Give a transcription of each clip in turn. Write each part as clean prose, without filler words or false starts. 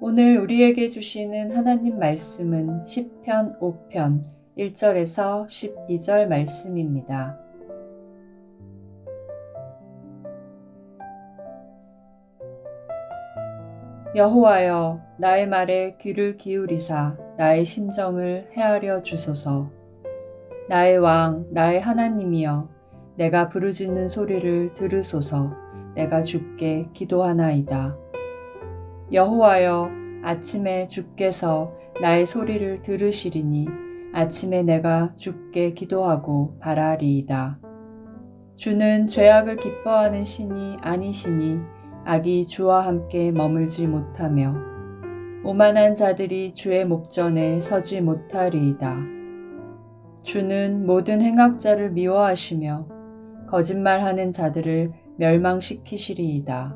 오늘 우리에게 주시는 하나님 말씀은 시편 5편 1절에서 12절 말씀입니다. 여호와여, 나의 말에 귀를 기울이사 나의 심정을 헤아려 주소서. 나의 왕, 나의 하나님이여, 내가 부르짖는 소리를 들으소서. 내가 주께 기도하나이다. 여호와여, 아침에 주께서 나의 소리를 들으시리니 아침에 내가 주께 기도하고 바라리이다. 주는 죄악을 기뻐하는 신이 아니시니 악이 주와 함께 머물지 못하며 오만한 자들이 주의 목전에 서지 못하리이다. 주는 모든 행악자를 미워하시며 거짓말하는 자들을 멸망시키시리이다.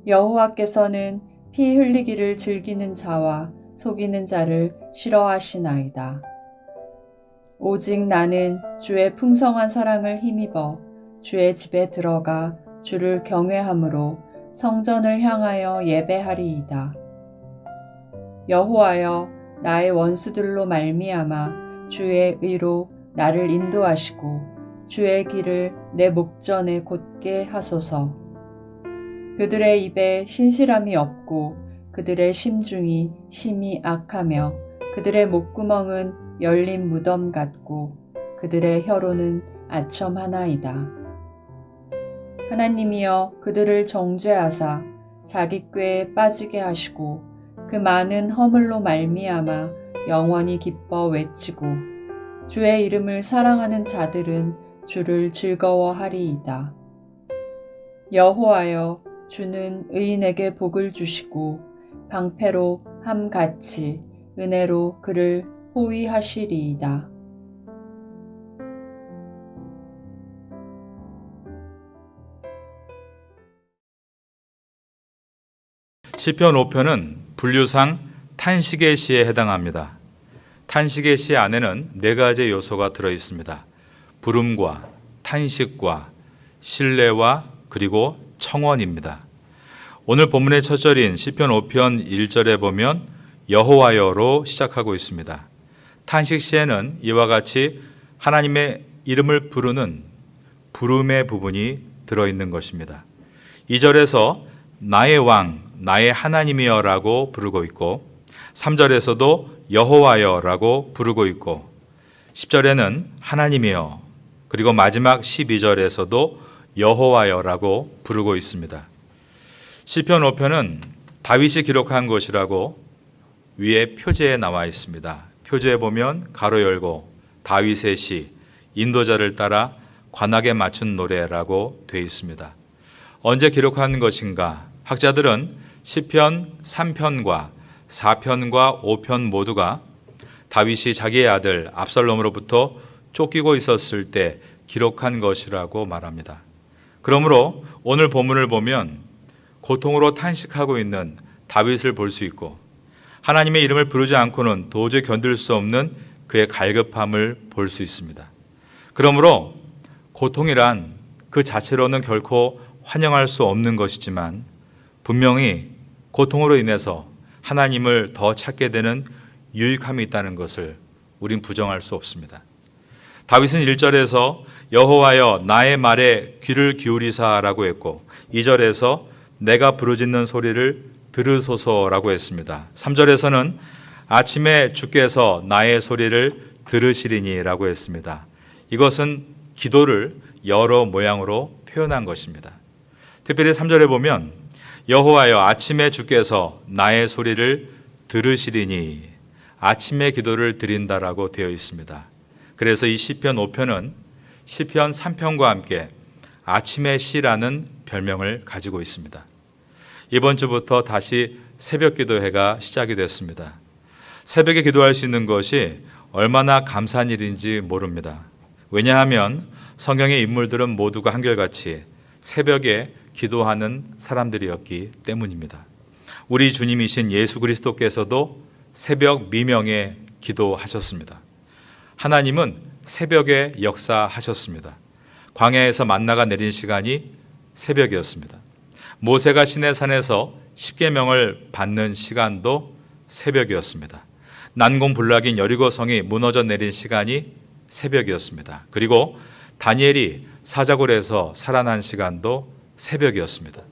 여호와께서는 피 흘리기를 즐기는 자와 속이는 자를 싫어하시나이다. 오직 나는 주의 풍성한 사랑을 힘입어 주의 집에 들어가 주를 경외함으로 성전을 향하여 예배하리이다. 여호와여, 나의 원수들로 말미암아 주의 의로 나를 인도하시고 주의 길을 내 목전에 곧게 하소서. 그들의 입에 신실함이 없고 그들의 심중이 심히 악하며 그들의 목구멍은 열린 무덤 같고 그들의 혀로는 아첨 하나이다. 하나님이여, 그들을 정죄하사 자기 꾀에 빠지게 하시고 그 많은 허물로 말미암아 영원히 기뻐 외치고 주의 이름을 사랑하는 자들은 주를 즐거워하리이다. 여호와여, 주는 의인에게 복을 주시고 방패로 함같이 은혜로 그를 호위하시리이다. 시편 5편은 분류상 탄식의 시에 해당합니다. 탄식의 시 안에는 네 가지 요소가 들어 있습니다. 부름과 탄식과 신뢰와 그리고 청원입니다. 오늘 본문의 첫 절인 시편 5편 1절에 보면 여호와여로 시작하고 있습니다. 탄식 시에는 이와 같이 하나님의 이름을 부르는 부름의 부분이 들어있는 것입니다. 2절에서 나의 왕, 나의 하나님이여 라고 부르고 있고 3절에서도 여호와여 라고 부르고 있고 10절에는 하나님이여, 그리고 마지막 12절에서도 여호와여 라고 부르고 있습니다. 시편 5편은 다윗이 기록한 것이라고 위에 표제에 나와 있습니다. 표제에 보면 가로 열고 다윗의 시, 인도자를 따라 관악에 맞춘 노래라고 되어 있습니다. 언제 기록한 것인가? 학자들은 시편 3편과 4편과 5편 모두가 다윗이 자기의 아들 압살롬으로부터 쫓기고 있었을 때 기록한 것이라고 말합니다. 그러므로 오늘 본문을 보면 고통으로 탄식하고 있는 다윗을 볼 수 있고 하나님의 이름을 부르지 않고는 도저히 견딜 수 없는 그의 갈급함을 볼 수 있습니다. 그러므로 고통이란 그 자체로는 결코 환영할 수 없는 것이지만 분명히 고통으로 인해서 하나님을 더 찾게 되는 유익함이 있다는 것을 우린 부정할 수 없습니다. 다윗은 1절에서 여호와여, 나의 말에 귀를 기울이사라고 했고 2절에서 내가 부르짖는 소리를 들으소서라고 했습니다. 3절에서는 아침에 주께서 나의 소리를 들으시리니라고 했습니다. 이것은 기도를 여러 모양으로 표현한 것입니다. 특별히 3절에 보면 여호와여, 아침에 주께서 나의 소리를 들으시리니 아침에 기도를 드린다라고 되어 있습니다. 그래서 이 시편 5편은 시편 3편과 함께 아침의 시라는 별명을 가지고 있습니다. 이번 주부터 다시 새벽 기도회가 시작이 됐습니다. 새벽에 기도할 수 있는 것이 얼마나 감사한 일인지 모릅니다. 왜냐하면 성경의 인물들은 모두가 한결같이 새벽에 기도하는 사람들이었기 때문입니다. 우리 주님이신 예수 그리스도께서도 새벽 미명에 기도하셨습니다. 하나님은 새벽에 역사하셨습니다. 광야에서 만나가 내린 시간이 새벽이었습니다. 모세가 시내산에서 십계명을 받는 시간도 새벽이었습니다. 난공불락인 여리고성이 무너져 내린 시간이 새벽이었습니다. 그리고 다니엘이 사자굴에서 살아난 시간도 새벽이었습니다.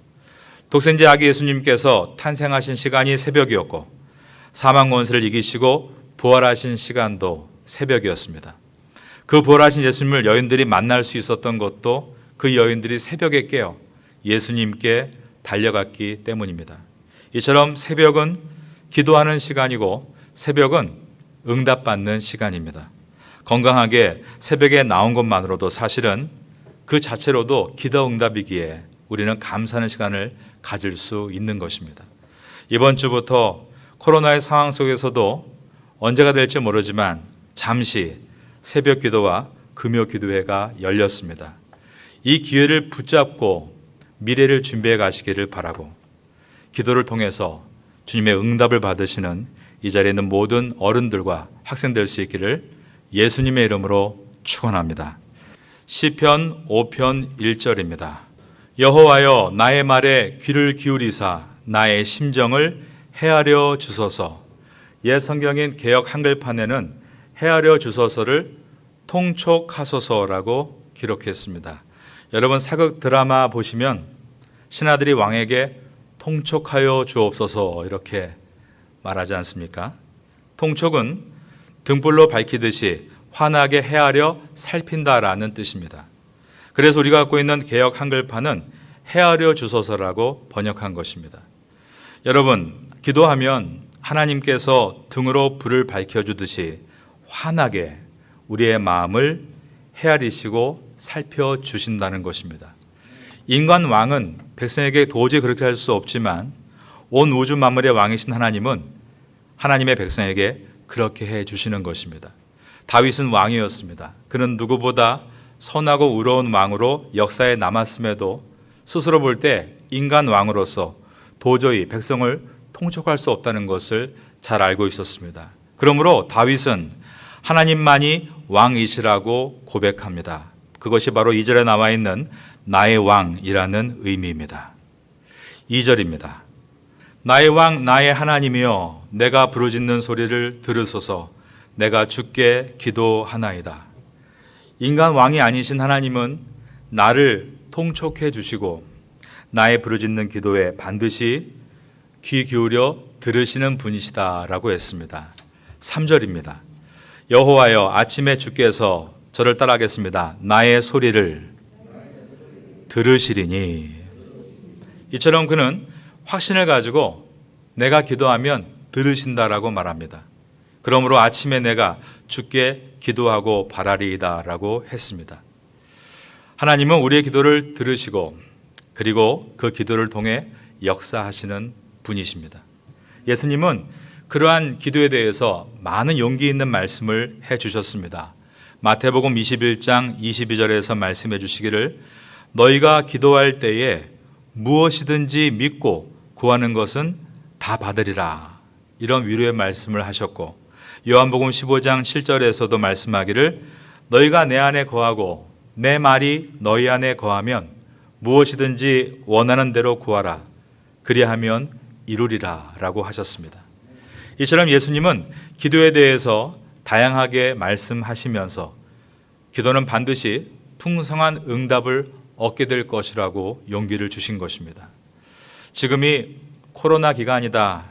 독생자 아기 예수님께서 탄생하신 시간이 새벽이었고 사망 권세를 이기시고 부활하신 시간도 새벽이었습니다. 그 부활하신 예수님을 여인들이 만날 수 있었던 것도 그 여인들이 새벽에 깨어 예수님께 달려갔기 때문입니다. 이처럼 새벽은 기도하는 시간이고 새벽은 응답받는 시간입니다. 건강하게 새벽에 나온 것만으로도 사실은 그 자체로도 기도 응답이기에 우리는 감사하는 시간을 가질 수 있는 것입니다. 이번 주부터 코로나의 상황 속에서도 언제가 될지 모르지만 잠시 새벽 기도와 금요 기도회가 열렸습니다. 이 기회를 붙잡고 미래를 준비해 가시기를 바라고 기도를 통해서 주님의 응답을 받으시는 이 자리에 있는 모든 어른들과 학생 될 수 있기를 예수님의 이름으로 축원합니다. 시편 5편 1절입니다. 여호와여 나의 말에 귀를 기울이사 나의 심정을 헤아려 주소서. 옛 성경인 개역 한글판에는 헤아려 주소서를 통촉하소서라고 기록했습니다. 여러분 사극 드라마 보시면 신하들이 왕에게 통촉하여 주옵소서 이렇게 말하지 않습니까? 통촉은 등불로 밝히듯이 환하게 헤아려 살핀다라는 뜻입니다. 그래서 우리가 갖고 있는 개역 한글판은 헤아려 주소서라고 번역한 것입니다. 여러분, 기도하면 하나님께서 등으로 불을 밝혀주듯이 환하게 우리의 마음을 헤아리시고 살펴주신다는 것입니다. 인간 왕은 백성에게 도저히 그렇게 할 수 없지만 온 우주 만물의 왕이신 하나님은 하나님의 백성에게 그렇게 해주시는 것입니다. 다윗은 왕이었습니다. 그는 누구보다 선하고 의로운 왕으로 역사에 남았음에도 스스로 볼 때 인간 왕으로서 도저히 백성을 통촉할 수 없다는 것을 잘 알고 있었습니다. 그러므로 다윗은 하나님만이 왕이시라고 고백합니다. 그것이 바로 2절에 나와 있는 나의 왕이라는 의미입니다. 2절입니다. 나의 왕 나의 하나님이여 내가 부르짖는 소리를 들으소서. 내가 주께 기도하나이다. 인간 왕이 아니신 하나님은 나를 통촉해 주시고 나의 부르짖는 기도에 반드시 귀 기울여 들으시는 분이시다라고 했습니다. 3절입니다. 여호와여 아침에 주께서 저를 따라하겠습니다. 나의 소리를 들으시리니. 이처럼 그는 확신을 가지고 내가 기도하면 들으신다라고 말합니다. 그러므로 아침에 내가 주께 기도하고 바라리이다라고 했습니다. 하나님은 우리의 기도를 들으시고 그리고 그 기도를 통해 역사하시는 분이십니다. 예수님은 그러한 기도에 대해서 많은 용기 있는 말씀을 해주셨습니다. 마태복음 21장 22절에서 말씀해 주시기를 너희가 기도할 때에 무엇이든지 믿고 구하는 것은 다 받으리라. 이런 위로의 말씀을 하셨고 요한복음 15장 7절에서도 말씀하기를 너희가 내 안에 거하고 내 말이 너희 안에 거하면 무엇이든지 원하는 대로 구하라. 그리하면 이루리라 라고 하셨습니다. 이처럼 예수님은 기도에 대해서 다양하게 말씀하시면서 기도는 반드시 풍성한 응답을 얻게 될 것이라고 용기를 주신 것입니다. 지금이 코로나 기간이다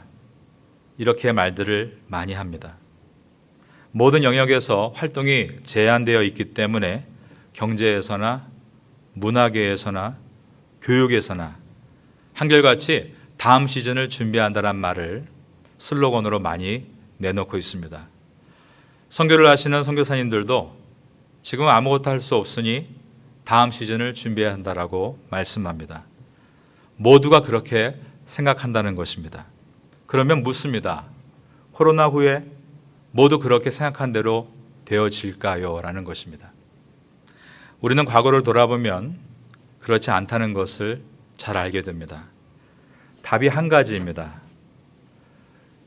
이렇게 말들을 많이 합니다. 모든 영역에서 활동이 제한되어 있기 때문에 경제에서나 문화계에서나 교육에서나 한결같이 다음 시즌을 준비한다는 말을 슬로건으로 많이 내놓고 있습니다. 선교를 하시는 선교사님들도 지금 아무것도 할 수 없으니 다음 시즌을 준비해야 한다라고 말씀합니다. 모두가 그렇게 생각한다는 것입니다. 그러면 묻습니다. 코로나 후에 모두 그렇게 생각한 대로 되어질까요? 라는 것입니다. 우리는 과거를 돌아보면 그렇지 않다는 것을 잘 알게 됩니다. 답이 한 가지입니다.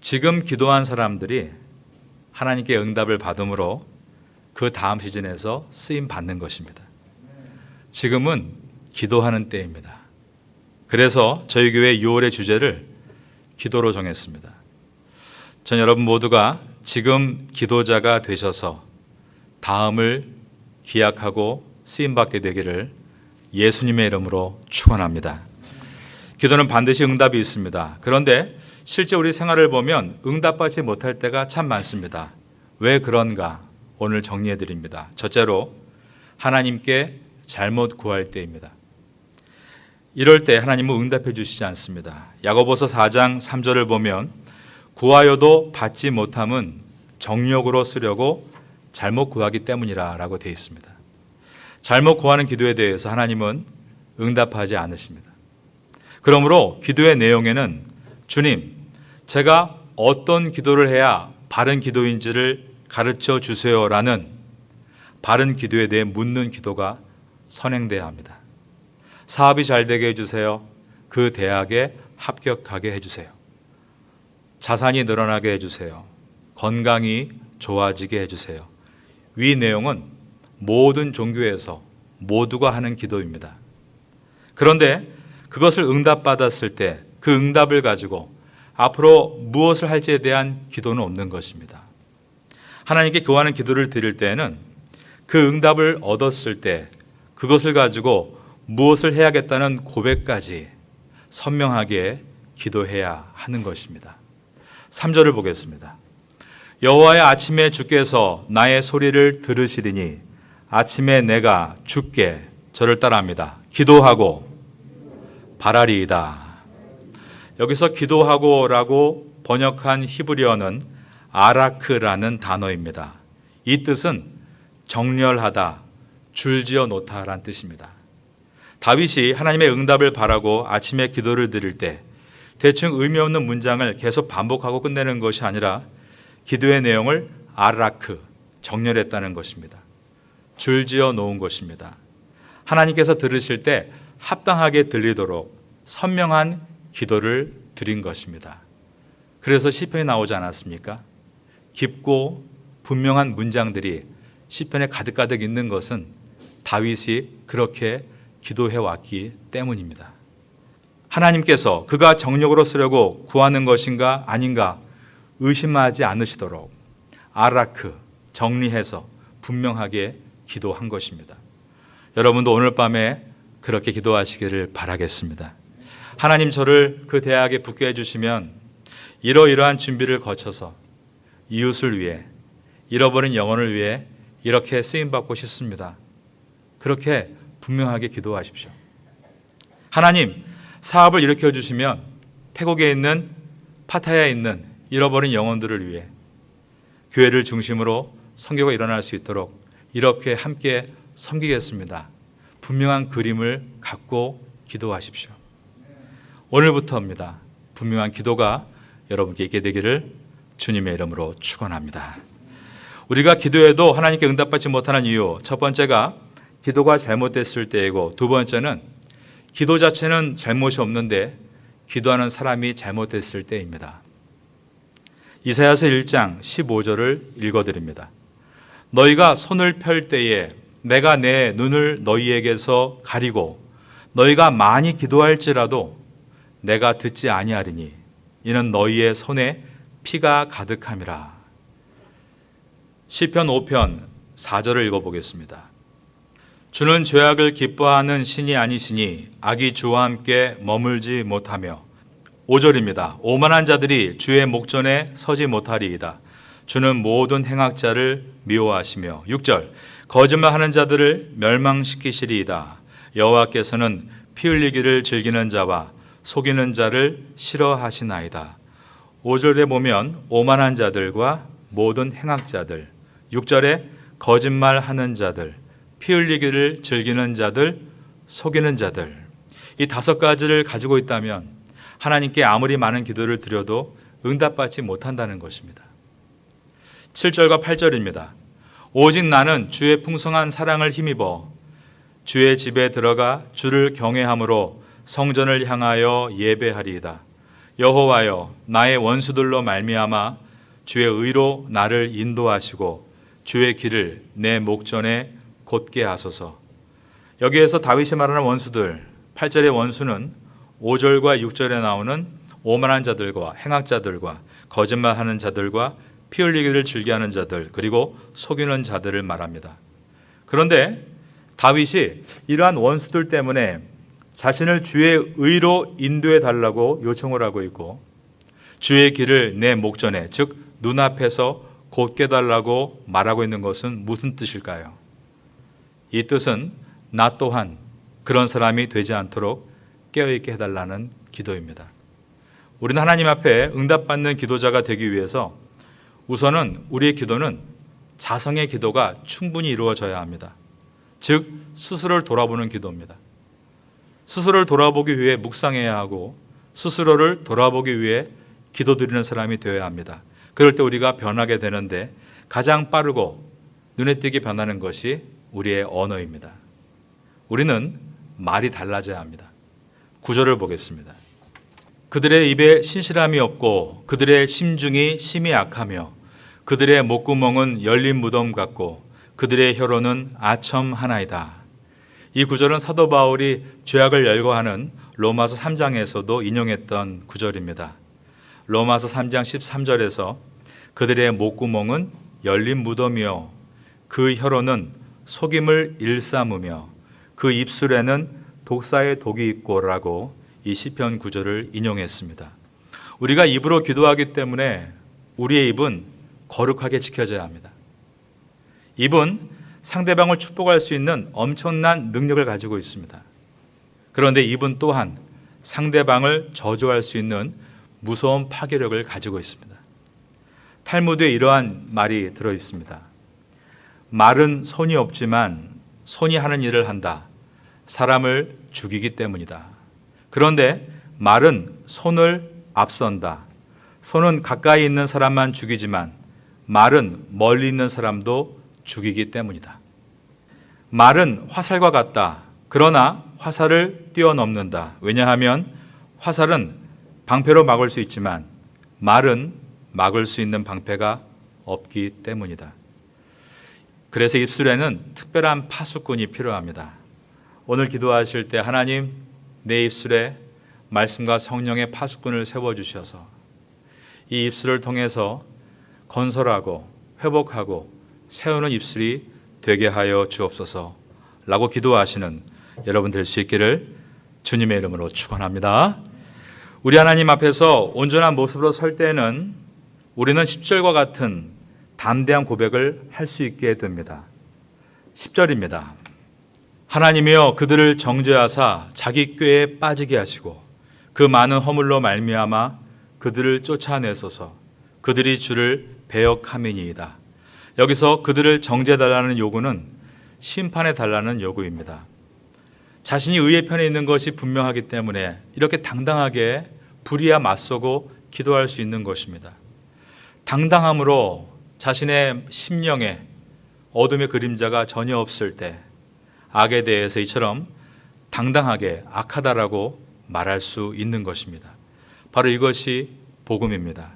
지금 기도한 사람들이 하나님께 응답을 받음으로 그 다음 시즌에서 쓰임 받는 것입니다. 지금은 기도하는 때입니다. 그래서 저희 교회 6월의 주제를 기도로 정했습니다. 전 여러분 모두가 지금 기도자가 되셔서 다음을 기약하고 쓰임받게 되기를 예수님의 이름으로 축원합니다. 기도는 반드시 응답이 있습니다. 그런데 실제 우리 생활을 보면 응답받지 못할 때가 참 많습니다. 왜 그런가? 오늘 정리해 드립니다. 첫째로 하나님께 잘못 구할 때입니다. 이럴 때 하나님은 응답해 주시지 않습니다. 야고보서 4장 3절을 보면 구하여도 받지 못함은 정욕으로 쓰려고 잘못 구하기 때문이라 라고 되어 있습니다. 잘못 구하는 기도에 대해서 하나님은 응답하지 않으십니다. 그러므로 기도의 내용에는 주님, 제가 어떤 기도를 해야 바른 기도인지를 가르쳐 주세요라는 바른 기도에 대해 묻는 기도가 선행돼야 합니다. 사업이 잘 되게 해주세요. 그 대학에 합격하게 해주세요. 자산이 늘어나게 해주세요. 건강이 좋아지게 해주세요. 위 내용은 모든 종교에서 모두가 하는 기도입니다. 그런데 그것을 응답받았을 때 그 응답을 가지고 앞으로 무엇을 할지에 대한 기도는 없는 것입니다. 하나님께 구하는 기도를 드릴 때에는 그 응답을 얻었을 때 그것을 가지고 무엇을 해야겠다는 고백까지 선명하게 기도해야 하는 것입니다. 3절을 보겠습니다. 여호와의 아침에 주께서 나의 소리를 들으시리니 아침에 내가 주께 저를 따라합니다. 기도하고 바라리이다. 여기서 기도하고라고 번역한 히브리어는 아라크라는 단어입니다. 이 뜻은 정렬하다, 줄지어 놓다라는 뜻입니다. 다윗이 하나님의 응답을 바라고 아침에 기도를 드릴 때 대충 의미 없는 문장을 계속 반복하고 끝내는 것이 아니라 기도의 내용을 아라크, 정렬했다는 것입니다. 줄지어 놓은 것입니다. 하나님께서 들으실 때 합당하게 들리도록 선명한 기도를 드린 것입니다. 그래서 시편이 나오지 않았습니까? 깊고 분명한 문장들이 시편에 가득가득 있는 것은 다윗이 그렇게 기도해 왔기 때문입니다. 하나님께서 그가 정욕으로 쓰려고 구하는 것인가 아닌가 의심하지 않으시도록 아라크, 정리해서 분명하게 기도한 것입니다. 여러분도 오늘 밤에 그렇게 기도하시기를 바라겠습니다. 하나님, 저를 그 대학에 붙게 해주시면 이러이러한 준비를 거쳐서 이웃을 위해, 잃어버린 영혼을 위해 이렇게 쓰임받고 싶습니다. 그렇게 분명하게 기도하십시오. 하나님, 사업을 일으켜 주시면 태국에 있는 파타야에 있는 잃어버린 영혼들을 위해 교회를 중심으로 선교가 일어날 수 있도록 이렇게 함께 섬기겠습니다. 분명한 그림을 갖고 기도하십시오. 오늘부터입니다. 분명한 기도가 여러분께 있게 되기를 주님의 이름으로 축원합니다. 우리가 기도해도 하나님께 응답받지 못하는 이유, 첫 번째가 기도가 잘못됐을 때이고, 두 번째는 기도 자체는 잘못이 없는데 기도하는 사람이 잘못됐을 때입니다. 이사야서 1장 15절을 읽어드립니다. 너희가 손을 펼 때에 내가 내 눈을 너희에게서 가리고 너희가 많이 기도할지라도 내가 듣지 아니하리니 이는 너희의 손에 피가 가득함이라. 시편 5편 4절을 읽어보겠습니다. 주는 죄악을 기뻐하는 신이 아니시니 악이 주와 함께 머물지 못하며. 5절입니다. 오만한 자들이 주의 목전에 서지 못하리이다. 주는 모든 행악자를 미워하시며. 6절 거짓말하는 자들을 멸망시키시리이다. 여호와께서는 피 흘리기를 즐기는 자와 속이는 자를 싫어하시나이다. 5절에 보면 오만한 자들과 모든 행악자들, 6절에 거짓말하는 자들, 피 흘리기를 즐기는 자들, 속이는 자들, 이 5가지를 가지고 있다면 하나님께 아무리 많은 기도를 드려도 응답받지 못한다는 것입니다. 7절과 8절입니다. 오직 나는 주의 풍성한 사랑을 힘입어 주의 집에 들어가 주를 경외함으로 성전을 향하여 예배하리이다. 여호와여, 나의 원수들로 말미암아 주의 의로 나를 인도하시고 주의 길을 내 목전에 곧게 하소서. 여기에서 다윗이 말하는 원수들, 8절의 원수는 5절과 6절에 나오는 오만한 자들과 행악자들과 거짓말하는 자들과 피 흘리기를 즐겨하는 자들, 그리고 속이는 자들을 말합니다. 그런데 다윗이 이러한 원수들 때문에 자신을 주의 의로 인도해 달라고 요청을 하고 있고, 주의 길을 내 목전에, 즉 눈앞에서 곧게 달라고 말하고 있는 것은 무슨 뜻일까요? 이 뜻은 나 또한 그런 사람이 되지 않도록 깨어있게 해달라는 기도입니다. 우리는 하나님 앞에 응답받는 기도자가 되기 위해서 우선은 우리의 기도는 자성의 기도가 충분히 이루어져야 합니다. 즉 스스로를 돌아보는 기도입니다. 스스로를 돌아보기 위해 묵상해야 하고, 스스로를 돌아보기 위해 기도드리는 사람이 되어야 합니다. 그럴 때 우리가 변하게 되는데 가장 빠르고 눈에 띄게 변하는 것이 우리의 언어입니다. 우리는 말이 달라져야 합니다. 9절을 보겠습니다. 그들의 입에 신실함이 없고 그들의 심중이 심히 악하며 그들의 목구멍은 열린 무덤 같고 그들의 혀로는 아첨하나이다. 이 구절은 사도 바울이 죄악을 열거하는 로마서 3장에서도 인용했던 구절입니다. 로마서 3장 13절에서 그들의 목구멍은 열린 무덤이요 그 혀로는 속임을 일삼으며 그 입술에는 독사의 독이 있고라고 이 시편 구절을 인용했습니다. 우리가 입으로 기도하기 때문에 우리의 입은 거룩하게 지켜져야 합니다. 입은 상대방을 축복할 수 있는 엄청난 능력을 가지고 있습니다. 그런데 입은 또한 상대방을 저주할 수 있는 무서운 파괴력을 가지고 있습니다. 탈무드에 이러한 말이 들어 있습니다. 말은 손이 없지만 손이 하는 일을 한다. 사람을 죽이기 때문이다. 그런데 말은 손을 앞선다. 손은 가까이 있는 사람만 죽이지만 말은 멀리 있는 사람도 죽이기 때문이다. 말은 화살과 같다. 그러나 화살을 뛰어넘는다. 왜냐하면 화살은 방패로 막을 수 있지만 말은 막을 수 있는 방패가 없기 때문이다. 그래서 입술에는 특별한 파수꾼이 필요합니다. 오늘 기도하실 때 하나님, 내 입술에 말씀과 성령의 파수꾼을 세워주셔서 이 입술을 통해서 건설하고 회복하고 세우는 입술이 되게 하여 주옵소서 라고 기도하시는 여러분 될 수 있기를 주님의 이름으로 축원합니다. 우리 하나님 앞에서 온전한 모습으로 설 때는 우리는 10절과 같은 담대한 고백을 할 수 있게 됩니다. 10절입니다. 하나님이여 그들을 정죄하사 자기 꾀에 빠지게 하시고 그 많은 허물로 말미암아 그들을 쫓아내소서. 그들이 주를 배역함이니이다. 여기서 그들을 정죄해달라는 요구는 심판해달라는 요구입니다. 자신이 의의 편에 있는 것이 분명하기 때문에 이렇게 당당하게 불의와 맞서고 기도할 수 있는 것입니다. 당당함으로 자신의 심령에 어둠의 그림자가 전혀 없을 때 악에 대해서 이처럼 당당하게 악하다라고 말할 수 있는 것입니다. 바로 이것이 복음입니다.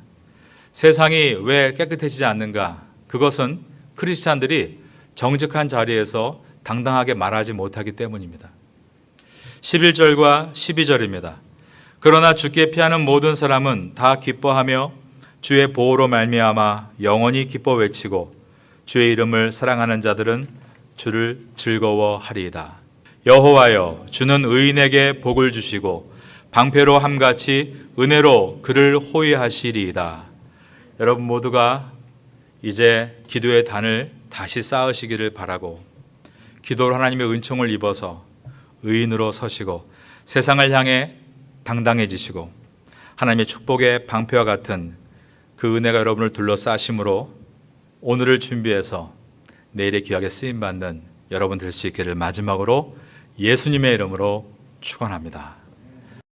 세상이 왜 깨끗해지지 않는가? 그것은 크리스찬들이 정직한 자리에서 당당하게 말하지 못하기 때문입니다. 11절과 12절입니다. 그러나 주께 피하는 모든 사람은 다 기뻐하며 주의 보호로 말미암아 영원히 기뻐 외치고 주의 이름을 사랑하는 자들은 주를 즐거워하리이다. 여호와여 주는 의인에게 복을 주시고 방패로 함같이 은혜로 그를 호위하시리이다. 여러분 모두가 이제 기도의 단을 다시 쌓으시기를 바라고 기도로 하나님의 은총을 입어서 의인으로 서시고 세상을 향해 당당해지시고 하나님의 축복의 방패와 같은 그 은혜가 여러분을 둘러싸심으로 오늘을 준비해서 내일의 기약에 쓰임받는 여러분 될 수 있기를 마지막으로 예수님의 이름으로 축원합니다.